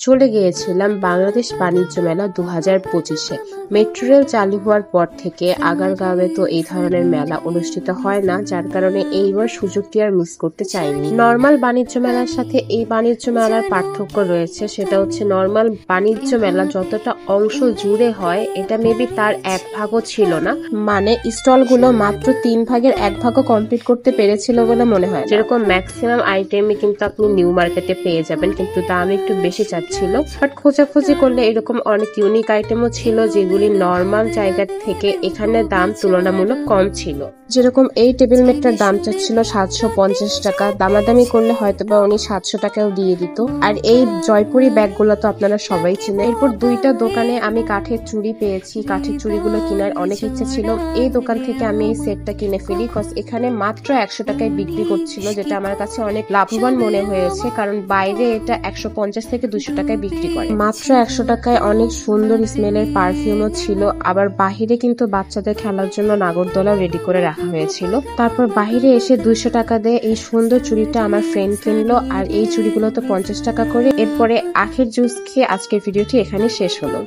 চলে গিয়েছিলাম বাংলাদেশ বাণিজ্য মেলা 2025-এ। মেট্রো রেল চালু হওয়ার পর থেকে আগারগাঁওয়ে তো এই ধরনের মেলা অনুষ্ঠিত হয় না, যার কারণে এইবার সুযোগটি আর মিস করতে চাইনি। নর্মাল বাণিজ্য মেলার সাথে এই বাণিজ্য মেলার পার্থক্য রয়েছে, সেটা হচ্ছে নর্মাল বাণিজ্য মেলা যতটা অংশ জুড়ে হয় এটা মেবি তার এক ভাগও ছিল না, মানে স্টলগুলো মাত্র 3 ভাগের 1 ভাগও কমপ্লিট করতে পেরেছিল বলে মনে হয়। যেরকম ম্যাক্সিমাম আইটেমই কিন্তু আপনি নিউ মার্কেটে পেয়ে যাবেন, কিন্তু দাম একটু বেশি ছিল। বাট খোঁজাখুঁজি করলে এরকম অনেক ইউনিক আইটেমও ছিল যেগুলি নর্মাল জায়গা থেকে এখানে দাম তুলনামূলক কম ছিল। যেরকম এই টেবিল ম্যাটটার দাম চাচ্ছিল 750 টাকা, দামাদামি করলে হয়তোবা উনি 700 টাকাও দিয়ে দিত। আর এই জয়পুরি ব্যাগগুলো তো আপনারা সবাই চিনেন। এরপর দুইটা দোকানে আমি কাঠের চুড়ি পেয়েছি, কাঠের চুড়িগুলো কেনার অনেক ইচ্ছা ছিল। এই দোকান থেকে আমি এই সেটটা কিনে ফেলি, কজ এখানে মাত্র 100 টাকায় বিক্রি করছিল, যেটা আমার কাছে অনেক লাভবান মনে হয়েছে, কারণ বাইরে এটা 150 থেকে 200 টাকায় বিক্রি করে। মাত্র 100 টাকায় অনেক সুন্দর স্মেলের পারফিউমও ছিল। আবার বাহিরে কিন্তু বাচ্চাদের খেলার জন্য নাগরদোলা রেডি করে রাখা হয়েছিল। তারপর বাহিরে এসে 200 টাকা দিয়ে এই সুন্দর চুড়িটা আমার ফ্রেন্ড কিনলো, আর এই চুড়িগুলো তো 50 টাকা করে। এরপরে আখের জুস খেয়ে আজকের ভিডিওটি এখানে শেষ হলো।